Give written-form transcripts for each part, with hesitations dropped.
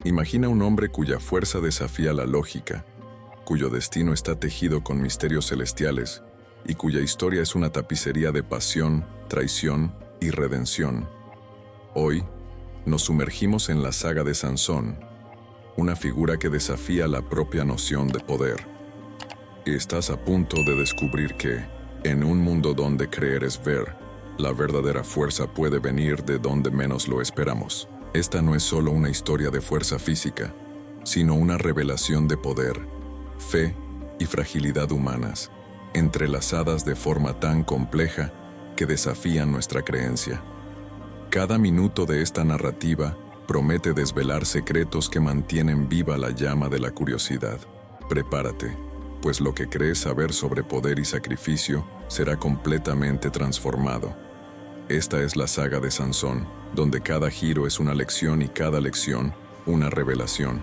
Imagina un hombre cuya fuerza desafía la lógica, cuyo destino está tejido con misterios celestiales y cuya historia es una tapicería de pasión, traición y redención. Hoy, nos sumergimos en la saga de Sansón, una figura que desafía la propia noción de poder. Y estás a punto de descubrir que, en un mundo donde creer es ver, la verdadera fuerza puede venir de donde menos lo esperamos. Esta no es solo una historia de fuerza física, sino una revelación de poder, fe y fragilidad humanas, entrelazadas de forma tan compleja que desafían nuestra creencia. Cada minuto de esta narrativa promete desvelar secretos que mantienen viva la llama de la curiosidad. Prepárate, pues lo que crees saber sobre poder y sacrificio será completamente transformado. Esta es la saga de Sansón, donde cada giro es una lección y cada lección una revelación.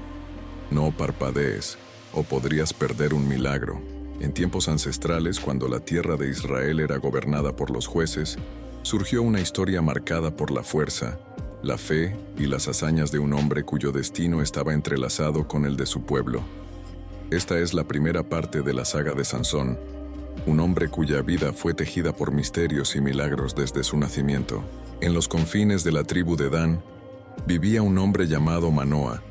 No parpadees, o podrías perder un milagro. En tiempos ancestrales, cuando la tierra de Israel era gobernada por los jueces, surgió una historia marcada por la fuerza, la fe y las hazañas de un hombre cuyo destino estaba entrelazado con el de su pueblo. Esta es la primera parte de la saga de Sansón, un hombre cuya vida fue tejida por misterios y milagros desde su nacimiento. En los confines de la tribu de Dan, vivía un hombre llamado Manoa,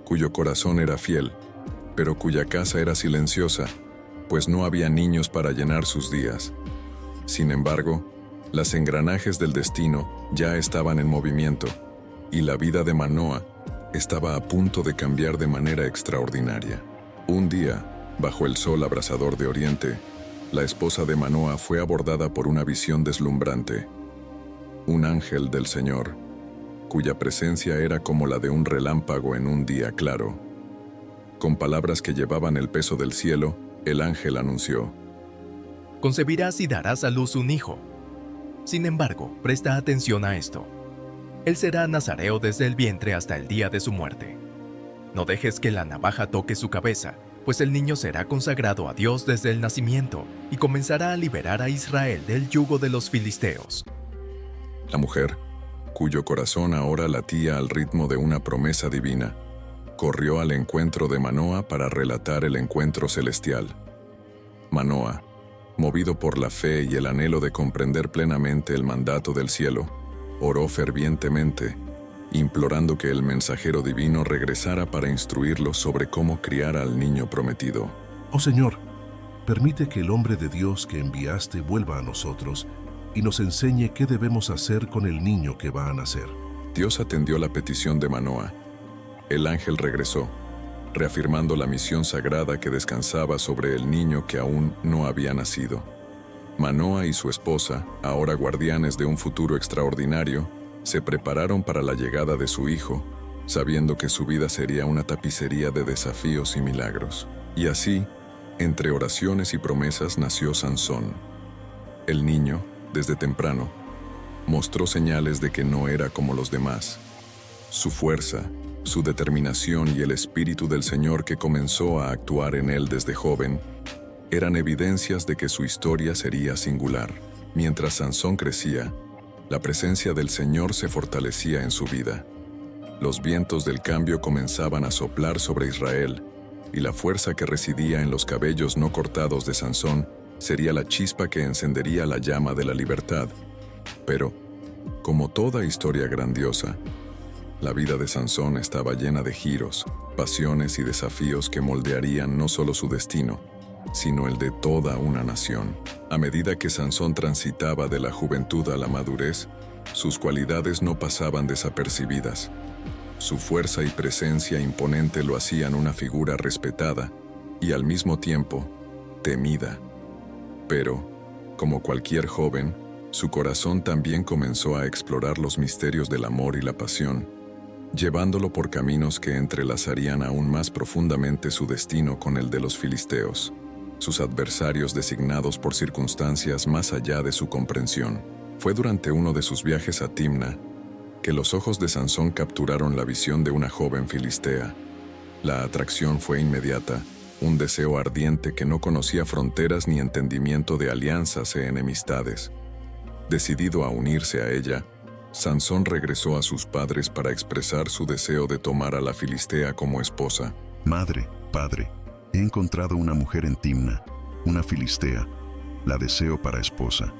cuyo corazón era fiel, pero cuya casa era silenciosa, pues no había niños para llenar sus días. Sin embargo, los engranajes del destino ya estaban en movimiento, y la vida de Manoa estaba a punto de cambiar de manera extraordinaria. Un día, bajo el sol abrasador de Oriente, la esposa de Manoa fue abordada por una visión deslumbrante. Un ángel del Señor, cuya presencia era como la de un relámpago en un día claro. Con palabras que llevaban el peso del cielo, el ángel anunció: Concebirás y darás a luz un hijo. Sin embargo, presta atención a esto. Él será nazareo desde el vientre hasta el día de su muerte. No dejes que la navaja toque su cabeza, pues el niño será consagrado a Dios desde el nacimiento y comenzará a liberar a Israel del yugo de los filisteos. La mujer, cuyo corazón ahora latía al ritmo de una promesa divina, corrió al encuentro de Manoa para relatar el encuentro celestial. Manoa, movido por la fe y el anhelo de comprender plenamente el mandato del cielo, oró fervientemente, implorando que el mensajero divino regresara para instruirlo sobre cómo criar al niño prometido. Oh Señor, permite que el hombre de Dios que enviaste vuelva a nosotros y nos enseñe qué debemos hacer con el niño que va a nacer. Dios atendió la petición de Manoa. El ángel regresó, reafirmando la misión sagrada que descansaba sobre el niño que aún no había nacido. Manoa y su esposa, ahora guardianes de un futuro extraordinario, se prepararon para la llegada de su hijo, sabiendo que su vida sería una tapicería de desafíos y milagros. Y así, entre oraciones y promesas, nació Sansón. El niño, desde temprano, mostró señales de que no era como los demás. Su fuerza, su determinación y el Espíritu del Señor que comenzó a actuar en él desde joven, eran evidencias de que su historia sería singular. Mientras Sansón crecía, la presencia del Señor se fortalecía en su vida. Los vientos del cambio comenzaban a soplar sobre Israel, y la fuerza que residía en los cabellos no cortados de Sansón sería la chispa que encendería la llama de la libertad. Pero, como toda historia grandiosa, la vida de Sansón estaba llena de giros, pasiones y desafíos que moldearían no solo su destino, sino el de toda una nación. A medida que Sansón transitaba de la juventud a la madurez, sus cualidades no pasaban desapercibidas. Su fuerza y presencia imponente lo hacían una figura respetada y al mismo tiempo temida. Pero, como cualquier joven, su corazón también comenzó a explorar los misterios del amor y la pasión, llevándolo por caminos que entrelazarían aún más profundamente su destino con el de los filisteos, sus adversarios designados por circunstancias más allá de su comprensión. Fue durante uno de sus viajes a Timna que los ojos de Sansón capturaron la visión de una joven filistea. La atracción fue inmediata, un deseo ardiente que no conocía fronteras ni entendimiento de alianzas e enemistades. Decidido a unirse a ella, Sansón regresó a sus padres para expresar su deseo de tomar a la filistea como esposa. Madre, padre, he encontrado una mujer en Timna, una filistea. La deseo para esposa.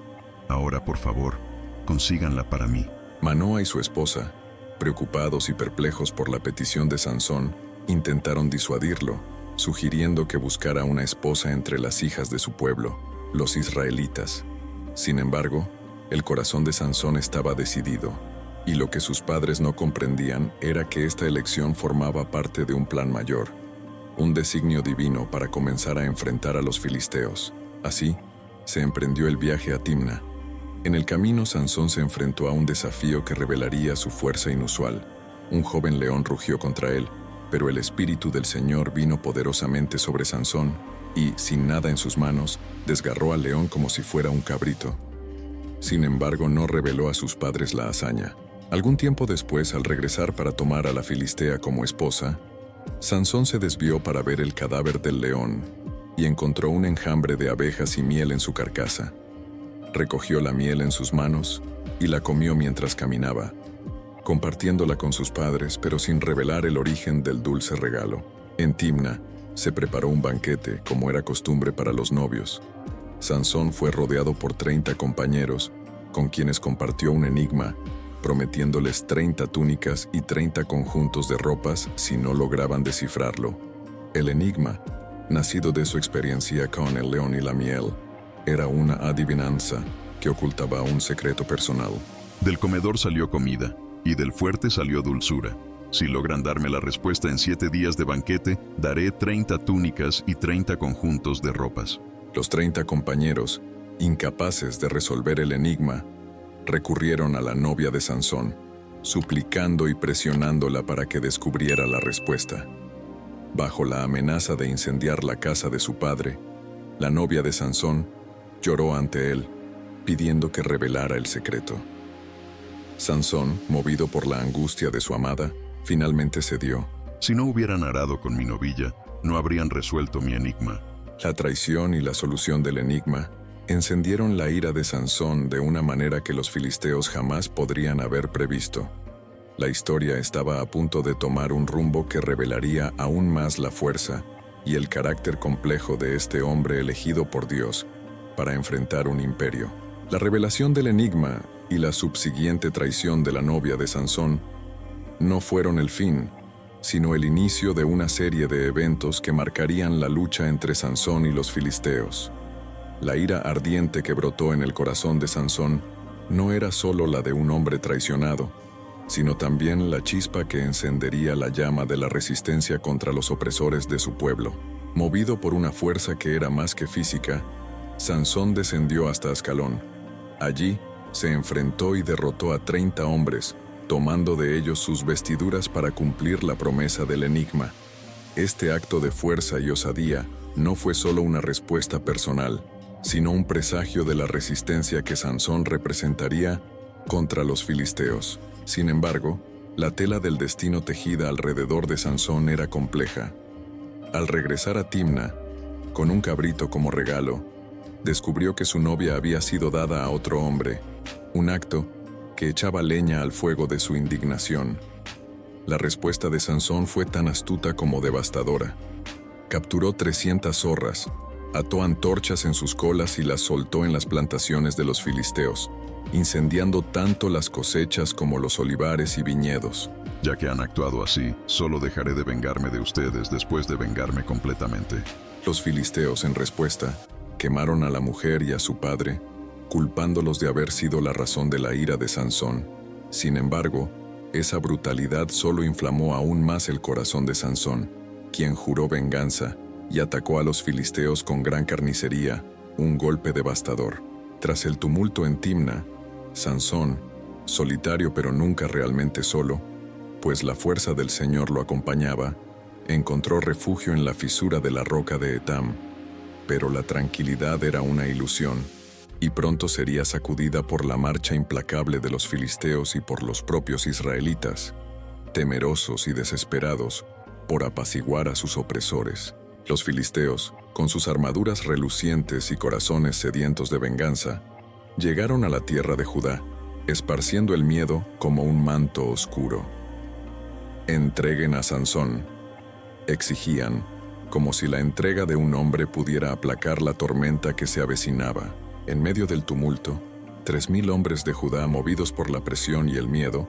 Ahora, por favor, consíganla para mí. Manoa y su esposa, preocupados y perplejos por la petición de Sansón, intentaron disuadirlo, sugiriendo que buscara una esposa entre las hijas de su pueblo, los israelitas. Sin embargo, el corazón de Sansón estaba decidido, y lo que sus padres no comprendían era que esta elección formaba parte de un plan mayor, un designio divino para comenzar a enfrentar a los filisteos. Así, se emprendió el viaje a Timna. En el camino, Sansón se enfrentó a un desafío que revelaría su fuerza inusual. Un joven león rugió contra él, pero el espíritu del Señor vino poderosamente sobre Sansón y, sin nada en sus manos, desgarró al león como si fuera un cabrito. Sin embargo, no reveló a sus padres la hazaña. Algún tiempo después, al regresar para tomar a la filistea como esposa, Sansón se desvió para ver el cadáver del león y encontró un enjambre de abejas y miel en su carcasa. Recogió la miel en sus manos y la comió mientras caminaba, compartiéndola con sus padres, pero sin revelar el origen del dulce regalo. En Timna, se preparó un banquete, como era costumbre para los novios. Sansón fue rodeado por 30 compañeros, con quienes compartió un enigma, prometiéndoles 30 túnicas y 30 conjuntos de ropas si no lograban descifrarlo. El enigma, nacido de su experiencia con el león y la miel, era una adivinanza que ocultaba un secreto personal. Del comedor salió comida, y del fuerte salió dulzura. Si logran darme la respuesta en 7 días de banquete, daré 30 túnicas y 30 conjuntos de ropas. Los 30 compañeros, incapaces de resolver el enigma, recurrieron a la novia de Sansón, suplicando y presionándola para que descubriera la respuesta. Bajo la amenaza de incendiar la casa de su padre, la novia de Sansón lloró ante él, pidiendo que revelara el secreto. Sansón, movido por la angustia de su amada, finalmente cedió. Si no hubieran arado con mi novilla, no habrían resuelto mi enigma. La traición y la solución del enigma encendieron la ira de Sansón de una manera que los filisteos jamás podrían haber previsto. La historia estaba a punto de tomar un rumbo que revelaría aún más la fuerza y el carácter complejo de este hombre elegido por Dios para enfrentar un imperio. La revelación del enigma y la subsiguiente traición de la novia de Sansón no fueron el fin, sino el inicio de una serie de eventos que marcarían la lucha entre Sansón y los filisteos. La ira ardiente que brotó en el corazón de Sansón no era solo la de un hombre traicionado, sino también la chispa que encendería la llama de la resistencia contra los opresores de su pueblo. Movido por una fuerza que era más que física, Sansón descendió hasta Ascalón. Allí se enfrentó y derrotó a 30 hombres, tomando de ellos sus vestiduras para cumplir la promesa del enigma. Este acto de fuerza y osadía no fue solo una respuesta personal, sino un presagio de la resistencia que Sansón representaría contra los filisteos. Sin embargo, la tela del destino tejida alrededor de Sansón era compleja. Al regresar a Timna, con un cabrito como regalo, descubrió que su novia había sido dada a otro hombre, un acto que echaba leña al fuego de su indignación. La respuesta de Sansón fue tan astuta como devastadora. Capturó 300 zorras, ató antorchas en sus colas y las soltó en las plantaciones de los filisteos, incendiando tanto las cosechas como los olivares y viñedos. Ya que han actuado así, solo dejaré de vengarme de ustedes después de vengarme completamente. Los filisteos, en respuesta, quemaron a la mujer y a su padre, culpándolos de haber sido la razón de la ira de Sansón. Sin embargo, esa brutalidad solo inflamó aún más el corazón de Sansón, quien juró venganza y atacó a los filisteos con gran carnicería, un golpe devastador. Tras el tumulto en Timna, Sansón, solitario pero nunca realmente solo, pues la fuerza del Señor lo acompañaba, encontró refugio en la fisura de la roca de Etam. Pero la tranquilidad era una ilusión, y pronto sería sacudida por la marcha implacable de los filisteos y por los propios israelitas, temerosos y desesperados por apaciguar a sus opresores. Los filisteos, con sus armaduras relucientes y corazones sedientos de venganza, llegaron a la tierra de Judá, esparciendo el miedo como un manto oscuro. «Entreguen a Sansón», exigían, como si la entrega de un hombre pudiera aplacar la tormenta que se avecinaba. En medio del tumulto, 3000 hombres de Judá, movidos por la presión y el miedo,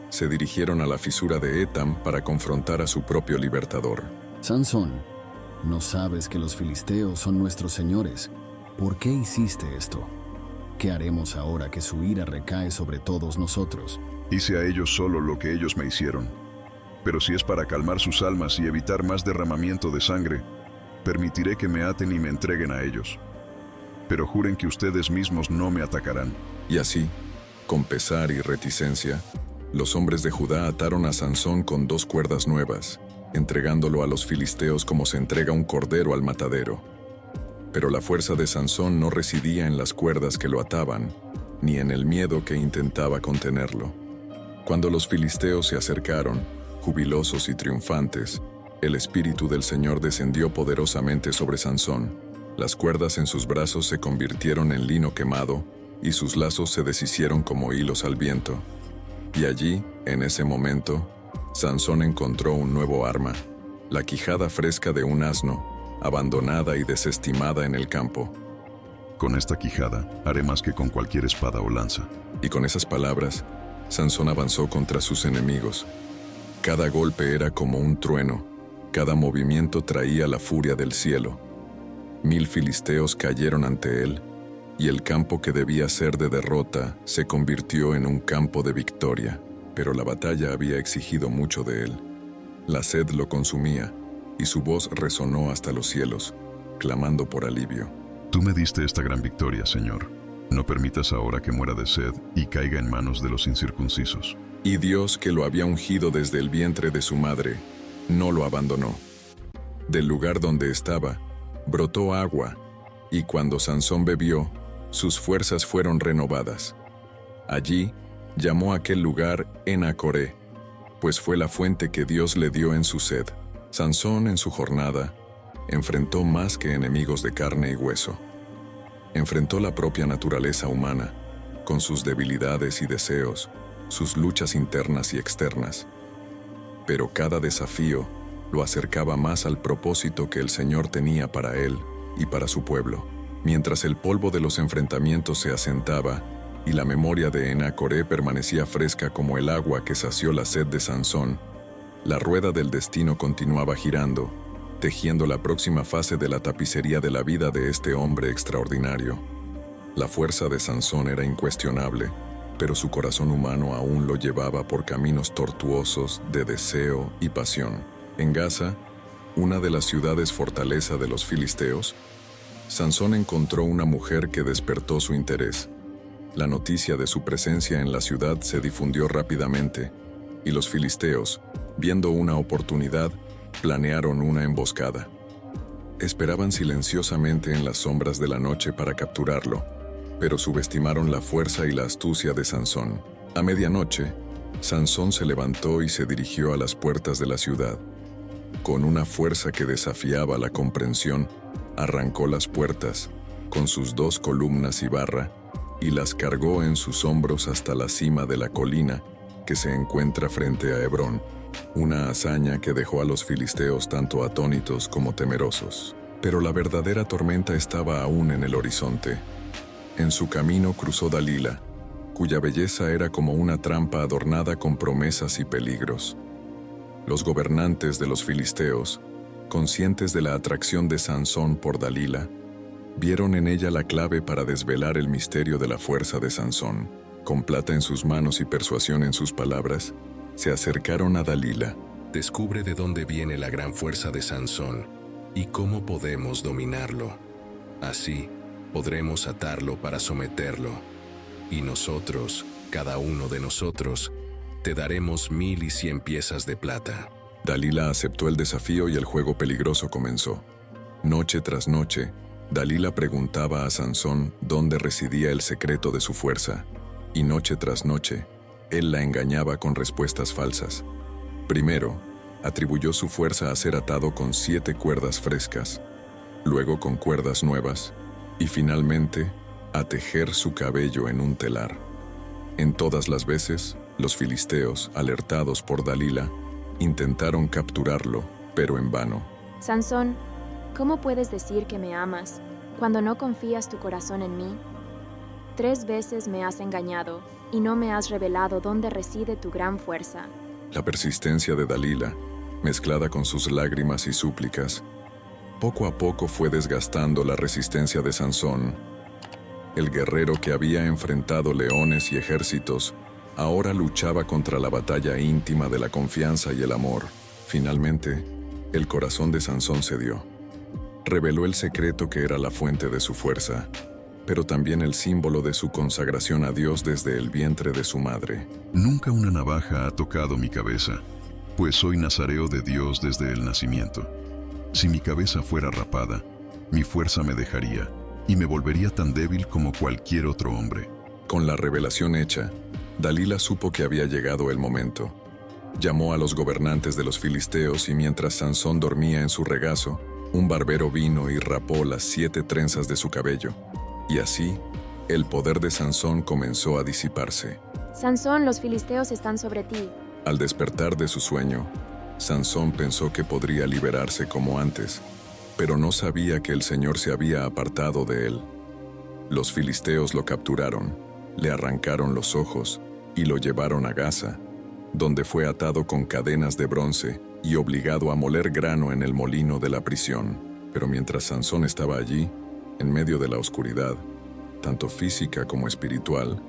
se dirigieron a la fisura de Etam para confrontar a su propio libertador. Sansón, ¿no sabes que los filisteos son nuestros señores? ¿Por qué hiciste esto? ¿Qué haremos ahora que su ira recae sobre todos nosotros? Hice a ellos solo lo que ellos me hicieron. Pero si es para calmar sus almas y evitar más derramamiento de sangre, permitiré que me aten y me entreguen a ellos. Pero juren que ustedes mismos no me atacarán. Y así, con pesar y reticencia, los hombres de Judá ataron a Sansón con 2 cuerdas nuevas, entregándolo a los filisteos como se entrega un cordero al matadero. Pero la fuerza de Sansón no residía en las cuerdas que lo ataban, ni en el miedo que intentaba contenerlo. Cuando los filisteos se acercaron, jubilosos y triunfantes, el Espíritu del Señor descendió poderosamente sobre Sansón. Las cuerdas en sus brazos se convirtieron en lino quemado, y sus lazos se deshicieron como hilos al viento. Y allí, en ese momento, Sansón encontró un nuevo arma, la quijada fresca de un asno, abandonada y desestimada en el campo. Con esta quijada haré más que con cualquier espada o lanza. Y con esas palabras, Sansón avanzó contra sus enemigos. Cada golpe era como un trueno, cada movimiento traía la furia del cielo. 1000 filisteos cayeron ante él, y el campo que debía ser de derrota se convirtió en un campo de victoria. Pero la batalla había exigido mucho de él. La sed lo consumía, y su voz resonó hasta los cielos, clamando por alivio. Tú me diste esta gran victoria, Señor. No permitas ahora que muera de sed y caiga en manos de los incircuncisos. Y Dios, que lo había ungido desde el vientre de su madre, no lo abandonó. Del lugar donde estaba, brotó agua, y cuando Sansón bebió, sus fuerzas fueron renovadas. Allí, llamó aquel lugar Enacoré, pues fue la fuente que Dios le dio en su sed. Sansón, en su jornada, enfrentó más que enemigos de carne y hueso. Enfrentó la propia naturaleza humana, con sus debilidades y deseos, sus luchas internas y externas. Pero cada desafío lo acercaba más al propósito que el Señor tenía para él y para su pueblo. Mientras el polvo de los enfrentamientos se asentaba y la memoria de Enacoré permanecía fresca como el agua que sació la sed de Sansón, la rueda del destino continuaba girando, tejiendo la próxima fase de la tapicería de la vida de este hombre extraordinario. La fuerza de Sansón era incuestionable, pero su corazón humano aún lo llevaba por caminos tortuosos de deseo y pasión. En Gaza, una de las ciudades fortaleza de los filisteos, Sansón encontró una mujer que despertó su interés. La noticia de su presencia en la ciudad se difundió rápidamente, y los filisteos, viendo una oportunidad, planearon una emboscada. Esperaban silenciosamente en las sombras de la noche para capturarlo, pero subestimaron la fuerza y la astucia de Sansón. A medianoche, Sansón se levantó y se dirigió a las puertas de la ciudad. Con una fuerza que desafiaba la comprensión, arrancó las puertas, con sus 2 columnas y barra, y las cargó en sus hombros hasta la cima de la colina que se encuentra frente a Hebrón, una hazaña que dejó a los filisteos tanto atónitos como temerosos. Pero la verdadera tormenta estaba aún en el horizonte. En su camino cruzó Dalila, cuya belleza era como una trampa adornada con promesas y peligros. Los gobernantes de los filisteos, conscientes de la atracción de Sansón por Dalila, vieron en ella la clave para desvelar el misterio de la fuerza de Sansón. Con plata en sus manos y persuasión en sus palabras, se acercaron a Dalila. Descubre de dónde viene la gran fuerza de Sansón y cómo podemos dominarlo. Así, podremos atarlo para someterlo. Y nosotros, cada uno de nosotros, te daremos 1100 piezas de plata. Dalila aceptó el desafío y el juego peligroso comenzó. Noche tras noche, Dalila preguntaba a Sansón dónde residía el secreto de su fuerza, y noche tras noche, él la engañaba con respuestas falsas. Primero, atribuyó su fuerza a ser atado con 7 cuerdas frescas, luego con cuerdas nuevas, y finalmente, a tejer su cabello en un telar. En todas las veces, los filisteos, alertados por Dalila, intentaron capturarlo, pero en vano. Sansón, ¿cómo puedes decir que me amas cuando no confías tu corazón en mí? 3 veces me has engañado y no me has revelado dónde reside tu gran fuerza. La persistencia de Dalila, mezclada con sus lágrimas y súplicas, poco a poco fue desgastando la resistencia de Sansón. El guerrero que había enfrentado leones y ejércitos, ahora luchaba contra la batalla íntima de la confianza y el amor. Finalmente, el corazón de Sansón cedió. Reveló el secreto que era la fuente de su fuerza, pero también el símbolo de su consagración a Dios desde el vientre de su madre. Nunca una navaja ha tocado mi cabeza, pues soy nazareo de Dios desde el nacimiento. Si mi cabeza fuera rapada, mi fuerza me dejaría y me volvería tan débil como cualquier otro hombre. Con la revelación hecha, Dalila supo que había llegado el momento. Llamó a los gobernantes de los filisteos y mientras Sansón dormía en su regazo, un barbero vino y rapó las 7 trenzas de su cabello. Y así, el poder de Sansón comenzó a disiparse. Sansón, los filisteos están sobre ti. Al despertar de su sueño, Sansón pensó que podría liberarse como antes, pero no sabía que el Señor se había apartado de él. Los filisteos lo capturaron, le arrancaron los ojos y lo llevaron a Gaza, donde fue atado con cadenas de bronce y obligado a moler grano en el molino de la prisión. Pero mientras Sansón estaba allí, en medio de la oscuridad, tanto física como espiritual,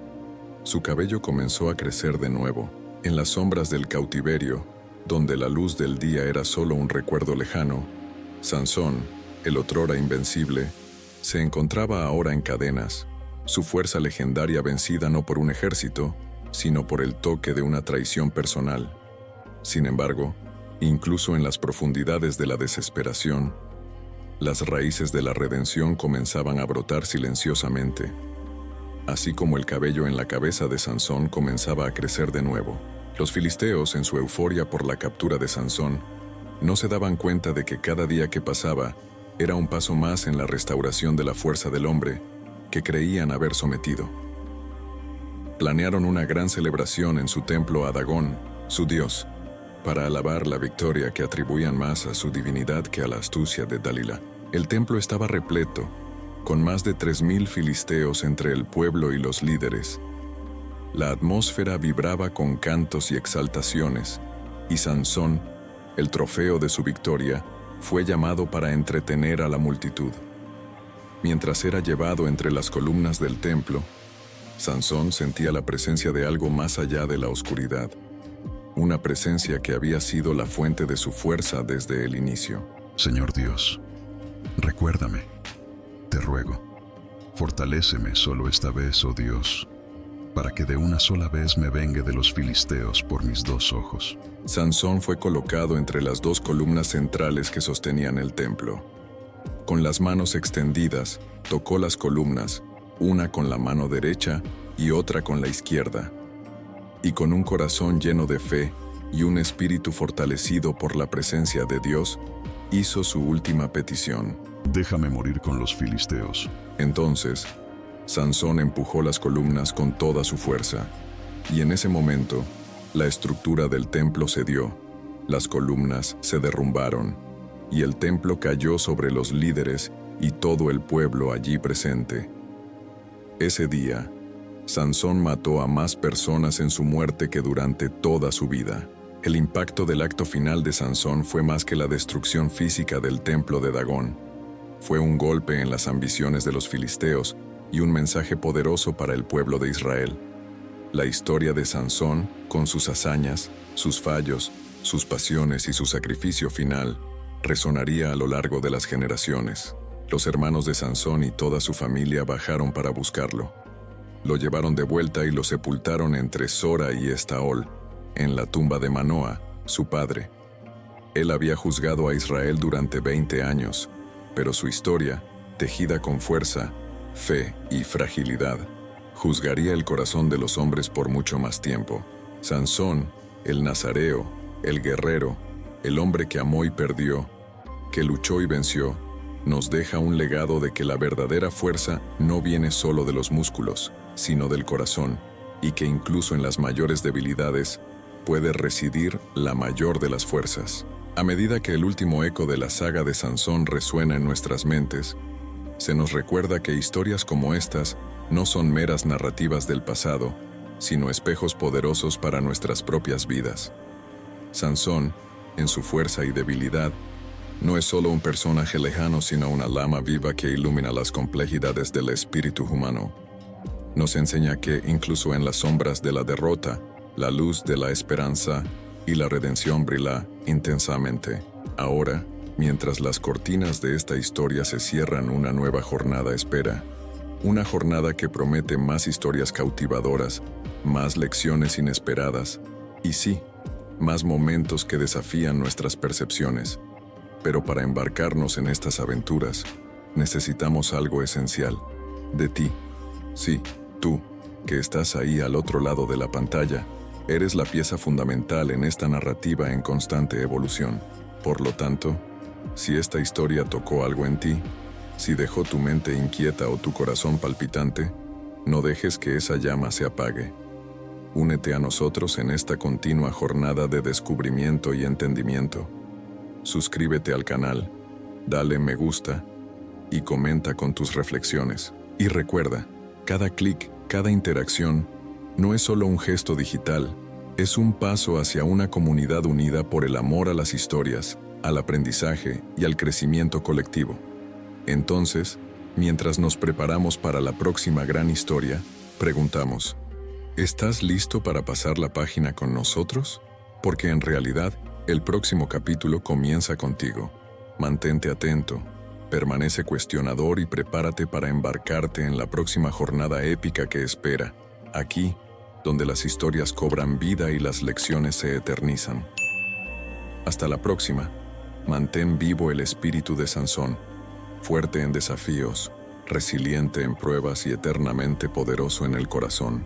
su cabello comenzó a crecer de nuevo. En las sombras del cautiverio, donde la luz del día era solo un recuerdo lejano, Sansón, el otrora invencible, se encontraba ahora en cadenas, su fuerza legendaria vencida no por un ejército, sino por el toque de una traición personal. Sin embargo, incluso en las profundidades de la desesperación, las raíces de la redención comenzaban a brotar silenciosamente, así como el cabello en la cabeza de Sansón comenzaba a crecer de nuevo. Los filisteos, en su euforia por la captura de Sansón, no se daban cuenta de que cada día que pasaba era un paso más en la restauración de la fuerza del hombre que creían haber sometido. Planearon una gran celebración en su templo a Dagón, su dios, para alabar la victoria que atribuían más a su divinidad que a la astucia de Dalila. El templo estaba repleto, con más de 3,000 filisteos entre el pueblo y los líderes. La atmósfera vibraba con cantos y exaltaciones, y Sansón, el trofeo de su victoria, fue llamado para entretener a la multitud. Mientras era llevado entre las columnas del templo, Sansón sentía la presencia de algo más allá de la oscuridad, una presencia que había sido la fuente de su fuerza desde el inicio. Señor Dios, recuérdame, te ruego, fortaléceme solo esta vez, oh Dios, para que de una sola vez me vengue de los filisteos por mis 2 ojos. Sansón fue colocado entre las 2 columnas centrales que sostenían el templo. Con las manos extendidas, tocó las columnas, una con la mano derecha y otra con la izquierda. Y con un corazón lleno de fe y un espíritu fortalecido por la presencia de Dios, hizo su última petición. Déjame morir con los filisteos. Entonces, Sansón empujó las columnas con toda su fuerza, y en ese momento, la estructura del templo cedió, las columnas se derrumbaron, y el templo cayó sobre los líderes y todo el pueblo allí presente. Ese día, Sansón mató a más personas en su muerte que durante toda su vida. El impacto del acto final de Sansón fue más que la destrucción física del templo de Dagón. Fue un golpe en las ambiciones de los filisteos y un mensaje poderoso para el pueblo de Israel. La historia de Sansón, con sus hazañas, sus fallos, sus pasiones y su sacrificio final, resonaría a lo largo de las generaciones. Los hermanos de Sansón y toda su familia bajaron para buscarlo. Lo llevaron de vuelta y lo sepultaron entre Sora y Estaol, en la tumba de Manoa, su padre. Él había juzgado a Israel durante 20 años, pero su historia, tejida con fuerza, fe y fragilidad, juzgaría el corazón de los hombres por mucho más tiempo. Sansón, el nazareo, el guerrero, el hombre que amó y perdió, que luchó y venció, nos deja un legado de que la verdadera fuerza no viene solo de los músculos, sino del corazón, y que incluso en las mayores debilidades puede residir la mayor de las fuerzas. A medida que el último eco de la saga de Sansón resuena en nuestras mentes, se nos recuerda que historias como estas no son meras narrativas del pasado, sino espejos poderosos para nuestras propias vidas. Sansón, en su fuerza y debilidad, no es solo un personaje lejano, sino una llama viva que ilumina las complejidades del espíritu humano. Nos enseña que, incluso en las sombras de la derrota, la luz de la esperanza y la redención brilla intensamente. Ahora, mientras las cortinas de esta historia se cierran, una nueva jornada espera. Una jornada que promete más historias cautivadoras, más lecciones inesperadas y sí, más momentos que desafían nuestras percepciones. Pero para embarcarnos en estas aventuras, necesitamos algo esencial. De ti. Sí, tú, que estás ahí al otro lado de la pantalla, eres la pieza fundamental en esta narrativa en constante evolución. Por lo tanto, si esta historia tocó algo en ti, si dejó tu mente inquieta o tu corazón palpitante, no dejes que esa llama se apague. Únete a nosotros en esta continua jornada de descubrimiento y entendimiento. Suscríbete al canal, dale me gusta y comenta con tus reflexiones. Y recuerda, cada clic, cada interacción, no es solo un gesto digital, es un paso hacia una comunidad unida por el amor a las historias, al aprendizaje y al crecimiento colectivo. Entonces, mientras nos preparamos para la próxima gran historia, preguntamos, ¿estás listo para pasar la página con nosotros? Porque en realidad, el próximo capítulo comienza contigo. Mantente atento, permanece cuestionador y prepárate para embarcarte en la próxima jornada épica que espera, aquí, donde las historias cobran vida y las lecciones se eternizan. Hasta la próxima, mantén vivo el espíritu de Sansón, fuerte en desafíos, resiliente en pruebas y eternamente poderoso en el corazón.